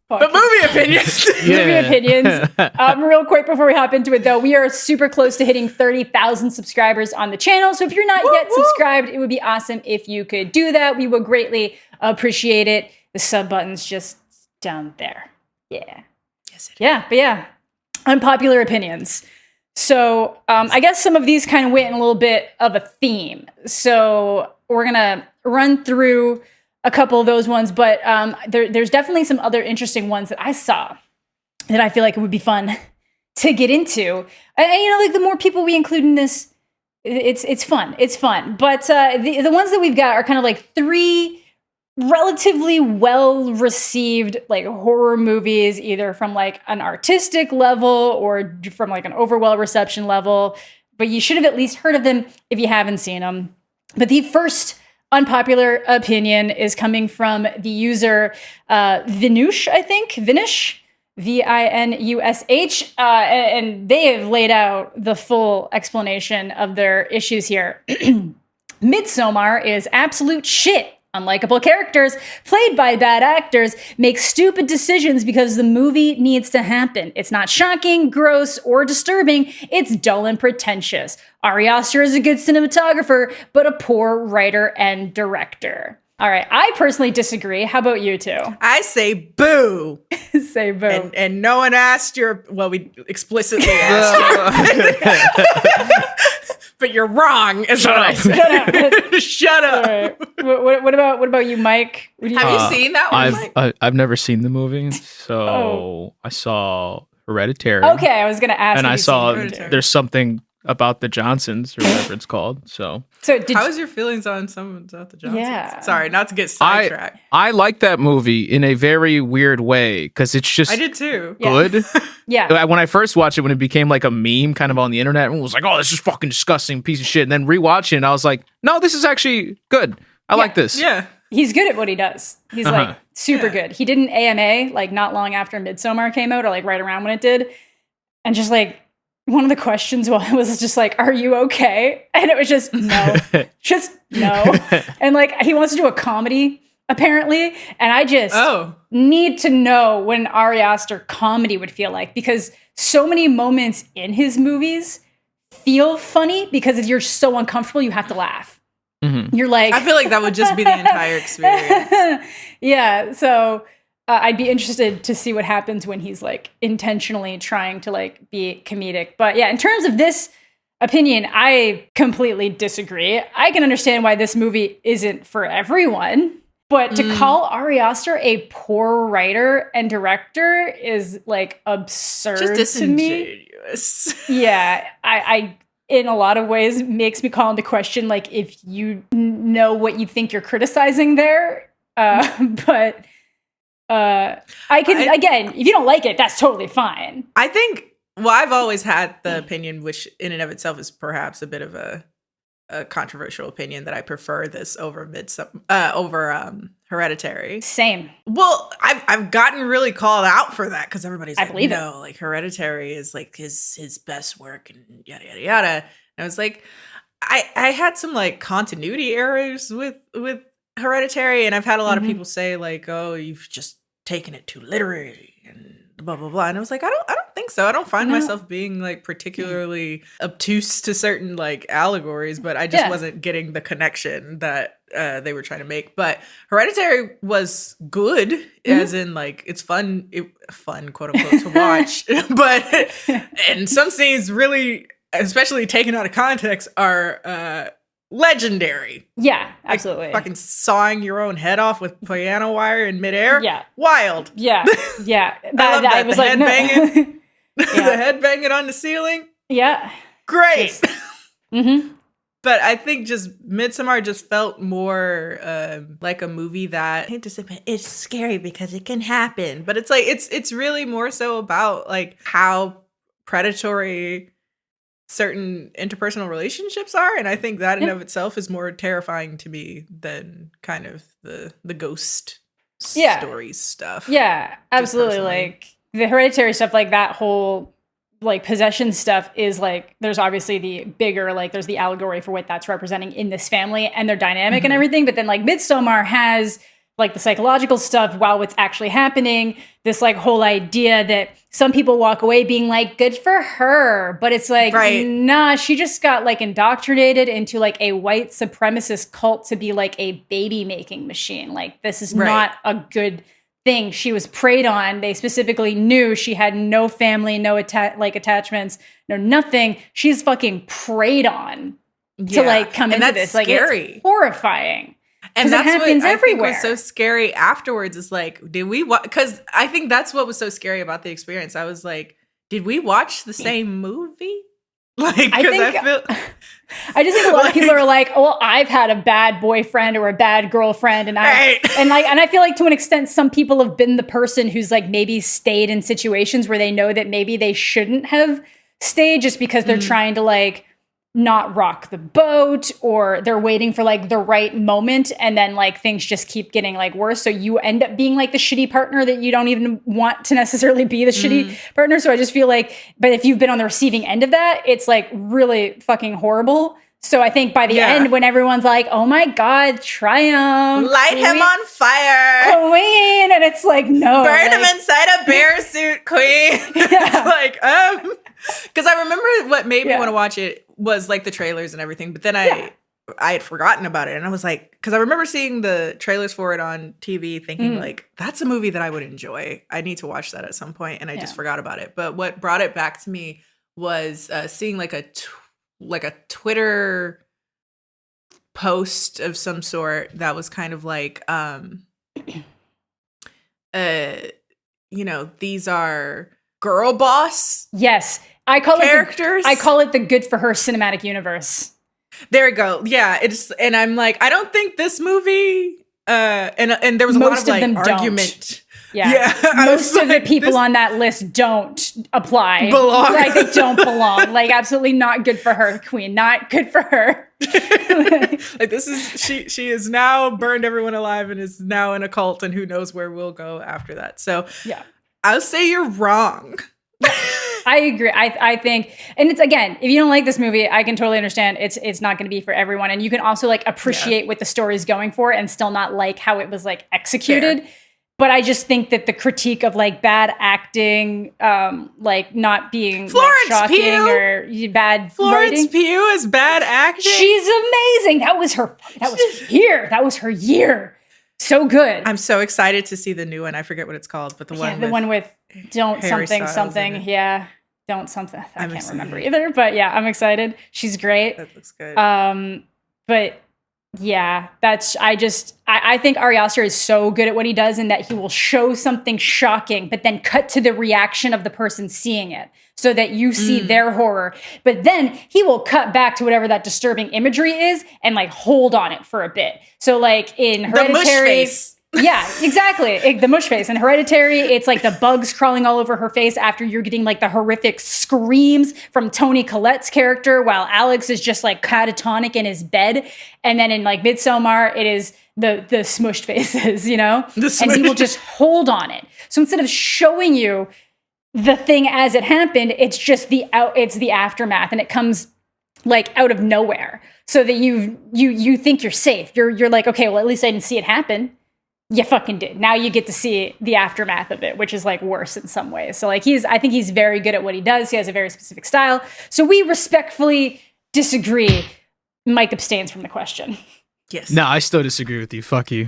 But movie opinions. Movie opinions. Real quick before we hop into it, though, we are super close to hitting 30,000 subscribers on the channel. So if you're not yet subscribed, it would be awesome if you could do that. We would greatly appreciate it. The sub button's just down there. Yeah. Yes, it is. Yeah, but yeah. Unpopular opinions. So I guess some of these kind of went in a little bit of a theme. So we're going to run through a couple of those ones, but there's definitely some other interesting ones that I saw that I feel like it would be fun to get into. And you know, like the more people we include in this, it's fun. It's fun. But the ones that we've got are kind of like three relatively well-received like horror movies, either from like an artistic level or from like an overwhelming reception level. But you should have at least heard of them if you haven't seen them. But the first unpopular opinion is coming from the user Vinush, I think. Vinush, Vinush. And they have laid out the full explanation of their issues here. Midsommar is absolute shit. Unlikable characters, played by bad actors, make stupid decisions because the movie needs to happen. It's not shocking, gross, or disturbing. It's dull and pretentious. Ari Aster is a good cinematographer, but a poor writer and director. All right, I personally disagree. How about you two? I say boo. Say boo. And no one asked we explicitly asked you. But you're wrong. Shut up. Shut up. Right. What about you, Mike? Have you seen that one? I've never seen the movie, so I saw Hereditary. Okay, I was gonna ask. And I saw there's something about the Johnsons or whatever it's called. So how was your feelings on someone about the Johnsons? Yeah. Sorry, not to get sidetracked. I like that movie in a very weird way because it's just I did too. Good. Yeah. When I first watched it, when it became like a meme kind of on the internet, everyone was like, "Oh, this is fucking disgusting piece of shit." And then rewatching it, I was like, "No, this is actually good. I like this." Yeah. He's good at what he does. He's like super good. He did an AMA like not long after Midsommar came out, or like right around when it did, and just like. One of the questions was just like, "Are you okay?" And it was just no, just no. And like he wants to do a comedy apparently, and I just need to know when Ari Aster comedy would feel like, because so many moments in his movies feel funny because if you're so uncomfortable, you have to laugh. Mm-hmm. You're like, I feel like that would just be the entire experience. Yeah, so. I'd be interested to see what happens when he's like intentionally trying to like be comedic. But yeah, in terms of this opinion, I completely disagree. I can understand why this movie isn't for everyone, but to call Ari Aster a poor writer and director is like absurd just to me. disingenuous. Yeah, I in a lot of ways makes me call into question like if you know what you think you're criticizing there, but. Again, if you don't like it, that's totally fine. I think, I've always had the opinion, which in and of itself is perhaps a bit of a controversial opinion, that I prefer this over Hereditary. Same. Well, I've gotten really called out for that because everybody's like, believe no, like Hereditary is like his best work and yada, yada, yada. And I was like, I had some like continuity errors with Hereditary, and I've had a lot of people say like, oh, you've just taken it too literary and blah blah blah, and I was like, I don't think so. I don't find myself being like particularly obtuse to certain like allegories, but I just wasn't getting the connection that they were trying to make. But Hereditary was good, as in like it's fun quote unquote to watch, but and some scenes really, especially taken out of context, are legendary. Yeah, absolutely. Like fucking sawing your own head off with piano wire in midair. Yeah. Wild. Yeah. Yeah. That was the like head banging. The head banging on the ceiling. Yeah. Great. But I think just Midsommar just felt more like a movie that, I hate to say, it's scary because it can happen. But it's like it's really more so about like how predatory certain interpersonal relationships are, and I think that in of itself is more terrifying to me than kind of the ghost stories stuff. Yeah, absolutely. Like the Hereditary stuff, like that whole like possession stuff is like, there's obviously the bigger, like there's the allegory for what that's representing in this family and their dynamic and everything, but then like Midsommar has like the psychological stuff while it's actually happening. This like whole idea that some people walk away being like, good for her. But it's like, nah, she just got like indoctrinated into like a white supremacist cult to be like a baby making machine. Like this is not a good thing. She was preyed on. They specifically knew she had no family, no attachments, no nothing. She's fucking preyed on to like come into this. Like it's horrifying. And that's happens what everywhere. I think was so scary afterwards is like, did we watch? Because I think that's what was so scary about the experience. I was like, did we watch the same movie? Like, because I just think a lot of people are like, well, I've had a bad boyfriend or a bad girlfriend, and I feel like to an extent, some people have been the person who's like maybe stayed in situations where they know that maybe they shouldn't have stayed just because they're trying to like not rock the boat, or they're waiting for like the right moment, and then like things just keep getting like worse, so you end up being like the shitty partner that you don't even want to necessarily be the shitty partner. So I just feel like, but if you've been on the receiving end of that, it's like really fucking horrible. So I think by the end, when everyone's like, oh my God, triumph, light him on fire, queen, and it's like, no, burn him inside a bear suit, queen. It's like, because I remember what made me want to watch it was like the trailers and everything, but then I had forgotten about it, and I was like, because I remember seeing the trailers for it on TV, thinking like, that's a movie that I would enjoy. I need to watch that at some point, and I just forgot about it. But what brought it back to me was seeing like a Twitter post of some sort that was kind of like, you know, these are girl boss. Yes. I call characters. I call it the good for her cinematic universe. There we go. Yeah. And I'm like, I don't think this movie, and there was a lot of like argument. Yeah. Most of the people on that list don't belong. Like they don't belong. Like absolutely not good for her, queen. Not good for her. Like this is she is now burned everyone alive and is now in a cult, and who knows where we'll go after that. So I'll say you're wrong. I agree. I think, and it's, again, if you don't like this movie, I can totally understand. It's not going to be for everyone, and you can also like appreciate what the story's going for and still not like how it was like executed. Fair. But I just think that the critique of like bad acting, like not being like, shocking or bad Florence writing. Pugh is bad acting. She's amazing. That was her year. That was her year. So good. I'm so excited to see the new one. I forget what it's called, but the one with don't Harry something Styles something. Yeah. Don't something. I can't excited. Remember either. But yeah, I'm excited. She's great. That looks good. But yeah, I think Ari Aster is so good at what he does, in that he will show something shocking, but then cut to the reaction of the person seeing it so that you see their horror. But then he will cut back to whatever that disturbing imagery is and like hold on it for a bit. So like in Hereditary, the mush face. Yeah, exactly. The mush face. In Hereditary, it's like the bugs crawling all over her face after you're getting like the horrific screams from Toni Collette's character while Alex is just like catatonic in his bed. And then in like Midsommar, it is the smushed faces, you know? And he will just hold on it. So instead of showing you the thing as it happened, it's just it's the aftermath, and it comes like out of nowhere, so that you think you're safe. You're like, okay, well, at least I didn't see it happen. You fucking did. Now you get to see the aftermath of it, which is like worse in some ways. So like I think he's very good at what he does. He has a very specific style. So we respectfully disagree. Mike abstains from the question. Yes. No, I still disagree with you. Fuck you.